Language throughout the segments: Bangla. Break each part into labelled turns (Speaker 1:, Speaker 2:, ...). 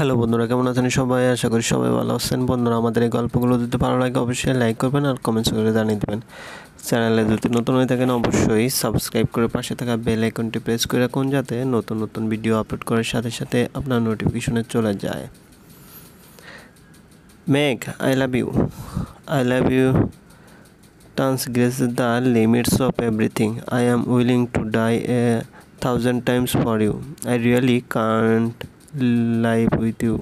Speaker 1: হ্যালো বন্ধুরা, কেমন আছেন সবাই? আশা করি সবাই ভালো আছেন। বন্ধুরা, আমাদের এই গল্পগুলো যদি ভালো লাগে অবশ্যই লাইক করবেন আর কমেন্টস করে জানিয়ে দেবেন। চ্যানেলে যদি নতুন হয়ে থাকেন অবশ্যই সাবস্ক্রাইব করে পাশে থাকা বেল আইকনটি প্রেস করে রাখুন, যাতে নতুন নতুন ভিডিও আপলোড করার সাথে সাথে আপনার নোটিফিকেশনে চলে যায়। Megh, I love you. I love you transgresses the limits of everything. I am willing to die 1,000 times for you. I really can't live with you.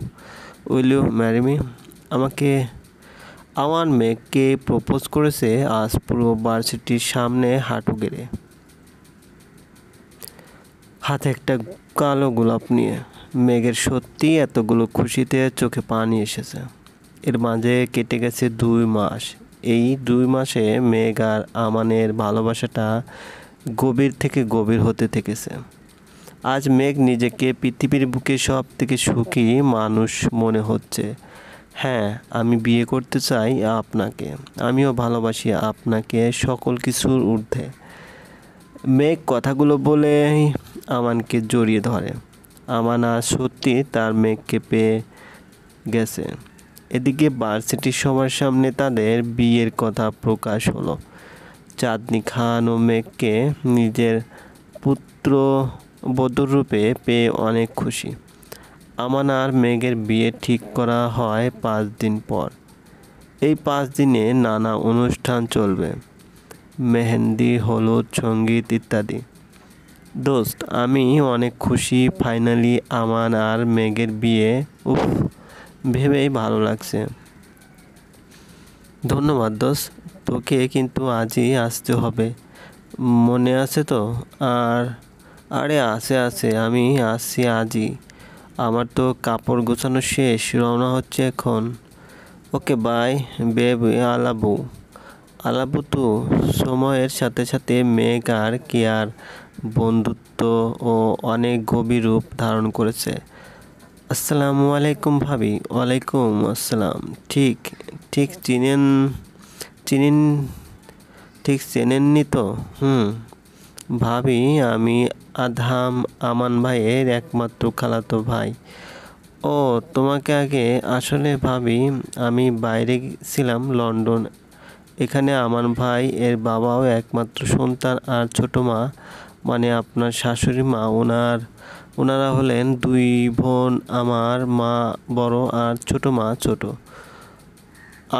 Speaker 1: Will you marry me? আমাকে আমার মেঘকে প্রপোজ করেছে আজ পুরো ভার্সিটির সামনে হাঁটু গেড়ে, হাতে একটা কালো গোলাপ নিয়ে। মেঘের সত্যি এতগুলো খুশিতে চোখে পানি এসেছে। এর মাঝে কেটে গেছে 2 মাস। এই 2 মাসে মেঘ আর আমানের ভালোবাসাটা গভীর থেকে গভীর হতে থেকেছে। আজ মেঘ নিজেকে পৃথিবীর বুকে সব থেকে সুখী মানুষ মনে হচ্ছে। হ্যাঁ, আমি বিয়ে করতে চাই আপনাকে। আমিও ভালোবাসি আপনাকে সকল কিছুর ঊর্ধ্বে। মেঘ কথাগুলো বলেই আমানকে জড়িয়ে ধরে। আমান আজ সত্যি তার মেঘকে পেয়ে গেছে। এদিকে ভার্সিটির সবার সামনে তাদের বিয়ের কথা প্রকাশ হলো। চাঁদনি খান ও মেঘকে নিজের পুত্রবধূর রূপে পেয়ে অনেক খুশি। আমান আর মেঘের বিয়ে ঠিক করা হয় 5 দিন পর। এই 5 দিনে নানা অনুষ্ঠান চলবে, মেহেন্দি, হলুদ, সঙ্গীত ইত্যাদি। দোস্ত, আমি অনেক খুশি। ফাইনালি আমান আর মেঘের বিয়ে। উফ, ভেবেই ভালো লাগছে। ধন্যবাদ দোস্ত, তোকে কিন্তু আজই আসতে হবে, মনে আছে তো? আরে আছে, আমি আসছি আজই। আমার তো কাপড় গোছানো শেষ, রওনা হচ্ছে এখন। ওকে বাই বেবি, আলাবু তো। সময়ের সাথে সাথে মেঘ আর কেয়ার বন্ধুত্ব ও অনেক গভীর রূপ ধারণ করেছে। আসসালামু আলাইকুম ভাবি। ওয়ালাইকুম আসসালাম। ঠিক ঠিক চেনেননি তো? ভাবি, আমি আধাম, আমান ভাইয়ের একমাত্র খালাতো ভাই। ও, তোমাকে আগে আসলে ভাবি, আমি বাইরে ছিলাম লন্ডন। এখানে আমান ভাই এর বাবাও একমাত্র সন্তান আর ছোট মা, মানে আপনার শাশুড়ি মা, ওনারা হলেন 2 বোন। আমার মা বড় আর ছোট মা ছোট।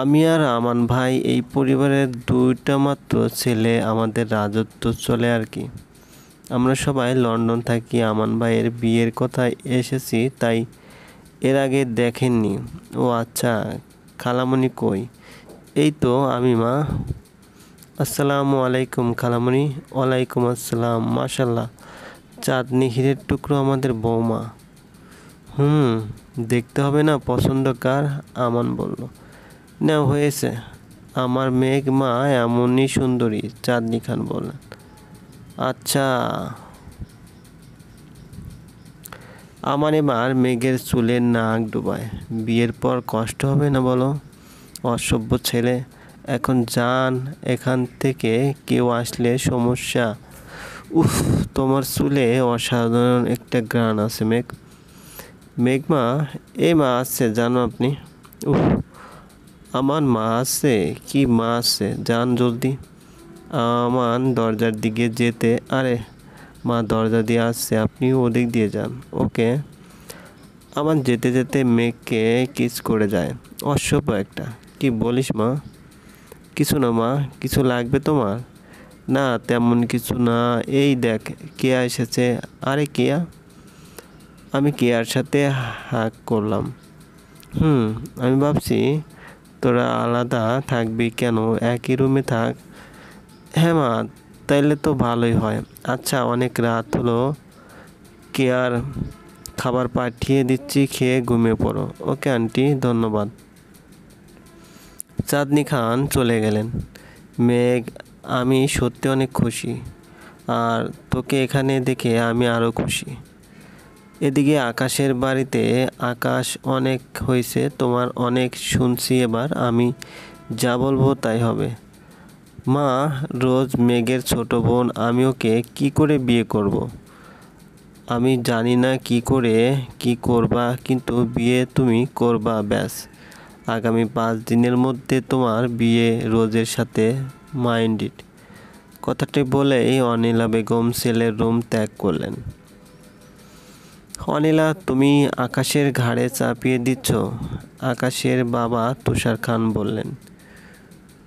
Speaker 1: আমি আর আমান ভাই এই পরিবারের 2টা মাত্র ছেলে। আমাদের রাজত্ব চলে আর কি। আমরা সবাই লন্ডন থাকি। আমান ভাইয়ের বিয়ের কথায় এসেছি, তাই এর আগে দেখেননি। ও আচ্ছা, খালামণি কই? এই তো আমি মা। আসসালামু আলাইকুম খালামণি। ওয়ালাইকুম আসসালাম। মাশাল্লাহ, চাঁদনি হীরের টুকরো আমাদের বৌমা। দেখতে হবে না? পছন্দ কার? আমান বলল। না, হয়েছে। আমার মেঘ মা এমনই সুন্দরী, চাঁদনি খান বললেন। আচ্ছা। আমার এবার মেঘের চুলে নাক ডুবায়। বিয়ের পর কষ্ট হবে না বলো? অসভ্য ছেলে। এখন যান এখান থেকে, কেউ আসলে সমস্যা। উফ, তোমার চুলে অসাধারণ একটা ঘ্রাণ আছে মেঘমা। এই মা আসছে, জানো আপনি? উফ, আমার মা আছে? কি মা আছে? যান জলদি। আমান দরজার দিকে যেতে, আরে মা দরজা দিয়ে আসছে, আপনি ওদিক দিয়ে যান। ওকে। আমান যেতে যেতে মেঘকে কিস করে যায়। অসভ্য একটা। কি বলিস মা? কিছু না মা। কিছু লাগবে তোমার? না, তেমন কিছু না। এই দেখ, কেয়া এসেছে। আরে কেয়া? আমি কেয়ার সাথে হাঁক করলাম। আমি ভাবছি তোরা আলাদা থাকবি কেন, একই রুমে থাক। হ্যাঁ মা, তাইলে তো ভালোই হয়। আচ্ছা, অনেক রাত হলো। কেয়ার খাবার পাঠিয়ে দিচ্ছি, খেয়ে ঘুমিয়ে পড়ো। ওকে আন্টি, ধন্যবাদ। চাঁদনি খান চলে গেলেন। মেঘ, আমি সত্যি অনেক খুশি, আর তোকে এখানে দেখে আমি আরও খুশি। এদিকে আকাশের বাড়িতে। আকাশ, অনেক হয়েছে তোমার, অনেক শুনছি। এবার আমি যা বলবো তাই হবে। মা, রোজ মেঘের ছোট বোন, আমি ওকে কি করে বিয়ে করব? আমি জানি না কি করবা, কিন্তু বিয়ে তুমি করবা ব্যাস। আগামী 5 দিনের মধ্যে তোমার বিয়ে রোজের সাথে। মাইন্ডেড। কথাটি বলেই অনিলা বেগম সেলের রুম ত্যাগ করলেন। অনিলা, তুমি আকাশের ঘাড়ে চাপিয়ে দিচ্ছ। আকাশের বাবা তুষার খান বললেন,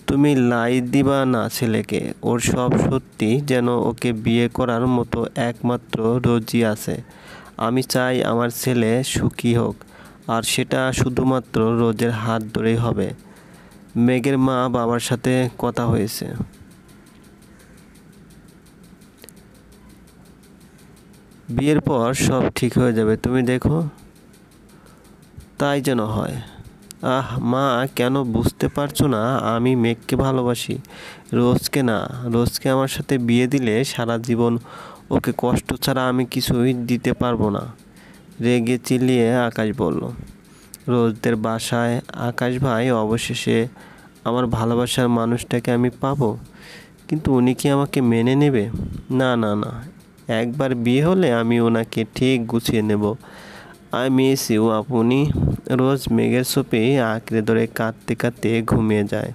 Speaker 1: তুমি লাই দিবা না ছেলেকে। ওর সব সত্যি, যেন ওকে বিয়ে করার মতো একমাত্র রোজই আছে। আমি চাই আমার ছেলে সুখী হোক, আর সেটা শুধুমাত্র রোজের হাত ধরেই হবে। মেঘের মা বাবার সাথে কথা হয়েছে। বিয়ের পর সব ঠিক হয়ে যাবে, তুমি দেখো। তাই যেন হয়। আহ মা, কেন বুঝতে পারছো না? আমি মেঘকে ভালোবাসি, রোজকে না। রোজকে আমার সাথে বিয়ে দিলে সারা জীবন ওকে কষ্ট ছাড়া আমি কিছুই দিতে পারবো না। রেগে চিল্লিয়ে আকাশ বলল। রোজদের বাসায় আকাশ ভাই, অবশেষে আমার ভালোবাসার মানুষটাকে আমি পাবো। কিন্তু উনি কি আমাকে মেনে নেবে? না না না, একবার বিয়ে হলে আমি ওনাকে ঠিক গুছিয়ে নেব। আই মিস ইউ আপনি। রোজ মেঘের সোপে আঁকড়ে ধরে কাঁদতে কাঁদতে ঘুমিয়ে যায়।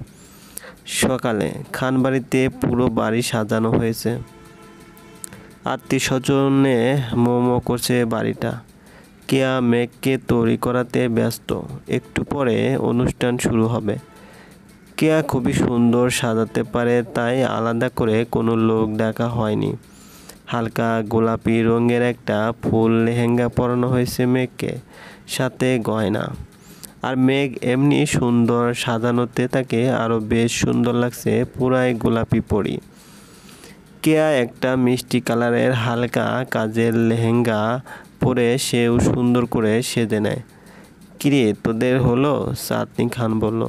Speaker 1: সকালে খানবাড়িতে পুরো বাড়ি সাজানো হয়েছে। আত্মীয় স্বজনে মোমো করছে বাড়িটা। কেয়া মেঘকে তৈরি করাতে ব্যস্ত। একটু পরে অনুষ্ঠান শুরু হবে। কেয়া খুবই সুন্দর সাজাতে পারে, তাই আলাদা করে কোনো লোক ডাকা হয়নি। হালকা গোলাপি রঙের একটা ফুল লেহেঙ্গা পরানো হয়েছে মেঘকে, সাথে গয়না। আর মেঘ এমনি সুন্দর সাজানোতে তাকে আরও বেশ সুন্দর লাগছে পুরাই গোলাপি পরি। কেয়া একটা মিষ্টি কালারের হালকা কাজের লেহেঙ্গা পরে সেও সুন্দর করে সেজে নেয়। কিরে, তোদের হলো? চাঁদনি খান বলল।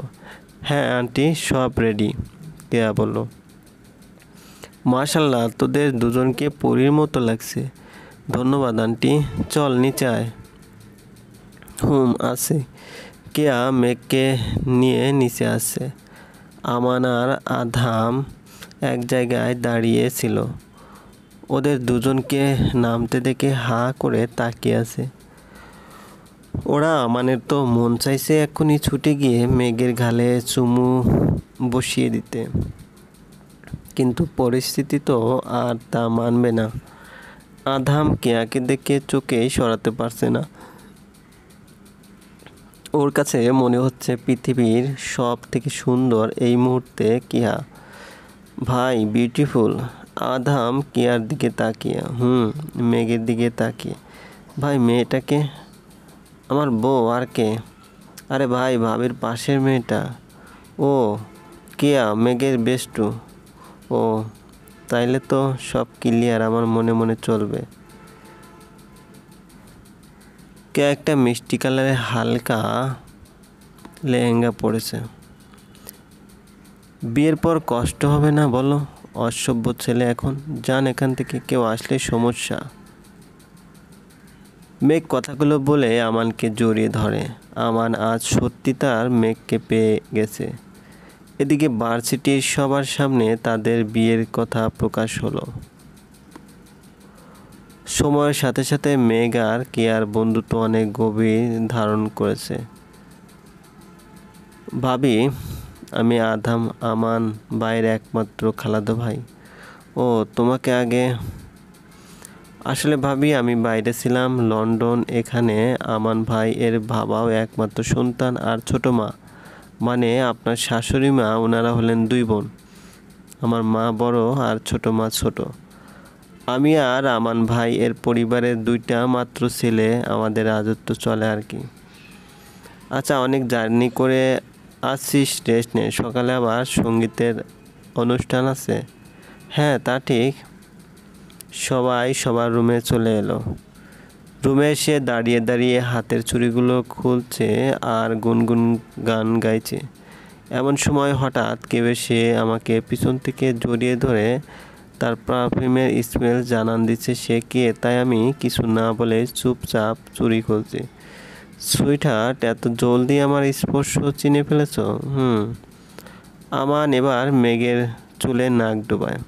Speaker 1: হ্যাঁ আন্টি, সব রেডি। কেয়া বলল। মাশাল্লাহ, তোদের দুজনকে পরীর মতো লাগছে। ধন্যবাদ আন্টি। চল নিচে আয়। আছে। কেয়া মেঘকে নিয়ে নিচে আসছে। আমান আর আধাম এক জায়গায় দাঁড়িয়ে ছিল। ওদের দুজনকে নামতে দেখে হা করে তাকিয়ে আছে। ওরা আমানের তো মন চাইছে এক্ষুনি ছুটে গিয়ে মেঘের গালে চুমু বসিয়ে দিতে, কিন্তু পরিস্থিতি তো আর তা মানবে না। আধাম কেয়াকে দেখে চোখেই সরাতে পারছে না। ওর কাছে মনে হচ্ছে পৃথিবীর সব থেকে সুন্দর এই মুহূর্তে কেয়া। ভাই বিউটিফুল। আধাম কেয়ার দিকে তাকিয়ে, মেঘের দিকে তাকিয়ে। ভাই মেয়েটাকে? আমার বউ। আর কে? আরে ভাই, ভাবির পাশের মেয়েটা। ও কেয়া, মেঘের বেষ্টু। ও তাইলে তো সব ক্লিয়ার, আমার মনে মনে চলবে। কে একটা মিষ্টি কালারের হালকা লেহেঙ্গা পরেছে। বিয়ের পর কষ্ট হবে না বলো? অসভ্য ছেলে এখন। যান এখান থেকে, কেউ আসলে সমস্যা। মেঘ কথাগুলো বলে আমানকে জড়িয়ে ধরে। আমান আজ সত্যি তার মেঘকে পেয়ে গেছে। এদিকে ভার্সিটির সবার সামনে তাদের বিয়ের কথা প্রকাশ হলো। সময়ের সাথে সাথে মেঘ আর কেয়ার বন্ধুত্ব অনেক গভীর ধারণ করেছে। ভাবি, আমি আধাম আমান ভাইয়ের একমাত্র খালাতো ভাই। ও তোমাকে আগে? আসলে ভাবি, আমি বাইরে ছিলাম, লন্ডন। এখানে আমান ভাই এর বাবাও একমাত্র সন্তান আর ছোট মা, মানে আপনার শাশুড়ি মা, ওনারা হলেন 2 বোন। আমার মা বড় আর ছোট মা ছোট। আমি আর আমান ভাই এর পরিবারের 2টা মাত্র ছেলে। আমাদের রাজত্ব চলে আর কি। আচ্ছা, অনেক জার্নি করে আসছিস, রেস্ট নে। সকালে আবার সঙ্গীতের অনুষ্ঠান আছে। হ্যাঁ তা ঠিক। সবাই সবার রুমে চলে এলো। রুমে এসে দাঁড়িয়ে দাঁড়িয়ে হাতের চুড়িগুলো খুলছে আর গুনগুন গান গাইছে। এমন সময় হঠাৎ কেউ এসে আমাকে পিছন থেকে জড়িয়ে ধরে তার পারফিউমের স্মেল জানান দিচ্ছে সে কে। তাই আমি কিছু না বলে চুপচাপ চুড়ি খুলছি। সুইটহার্ট, এত জলদি আমার স্পর্শ চিনে ফেলেছ? আমান এবার মেঘের চুলে নাক ডোবায়।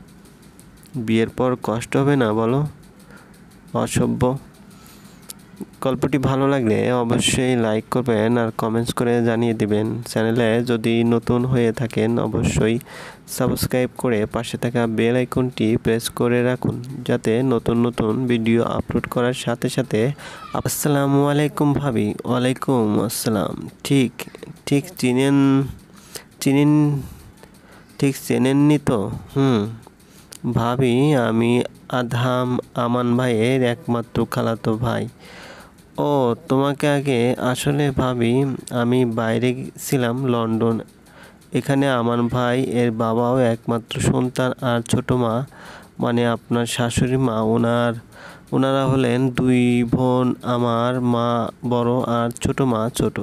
Speaker 1: বিয়ের পর কষ্ট হবে না বলো? অসভ্য। গল্পটি ভালো লাগলে অবশ্যই লাইক করবেন আর কমেন্টস করে জানিয়ে দিবেন। চ্যানেলে যদি নতুন হয়ে থাকেন অবশ্যই সাবস্ক্রাইব করে পাশে থাকা বেল আইকনটি প্রেস করে রাখুন, যাতে নতুন নতুন ভিডিও আপলোড করার সাথে সাথে। আসসালামু আলাইকুম ভাবি। ওয়ালাইকুম আসসালাম। ঠিক ঠিক চিনেন চিনেন ঠিক চেনেননি তো? ভাবি, আমি আধাম, আমান ভাইয়ের একমাত্র খালাতো ভাই। ও, তোমাকে আগে আসলে ভাবি, আমি বাইরে ছিলাম লন্ডন। এখানে আমান ভাই এর বাবাও একমাত্র সন্তান আর ছোট মা, মানে আপনার শাশুড়ি মা, ওনারা হলেন দুই বোন। আমার মা বড় আর ছোট মা ছোট।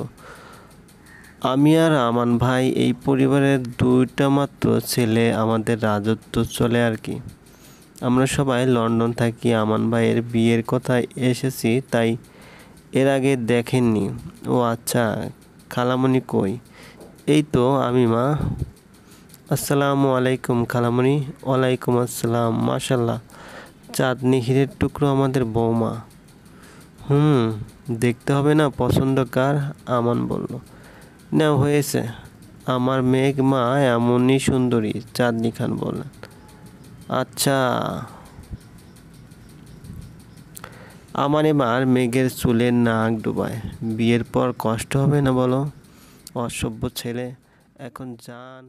Speaker 1: আমি আর আমান ভাই এই পরিবারের দুইটা মাত্র ছেলে। আমাদের রাজত্ব চলে আর কি। আমরা সবাই লন্ডন থাকি। আমান ভাইয়ের বিয়ের কথা এসেছি, তাই এর আগে দেখেননি। ও আচ্ছা, খালামণি কই? এই তো আমি মা। আসসালামু আলাইকুম খালামণি। ওয়ালাইকুম আসসালাম। মাশাল্লাহ, চাঁদনি হীরের টুকরো আমাদের বৌমা। দেখতে হবে না? পছন্দ কার? আমান বলল। না, হয়েছে। আমার মেঘ মা এমনই সুন্দরী, চাঁদনি খান বললেন। আচ্ছা। আমার এবার মেঘের চুলের নাক ডুবায়। বিয়ের পর কষ্ট হবে না বলো? অসভ্য ছেলে। এখন যান।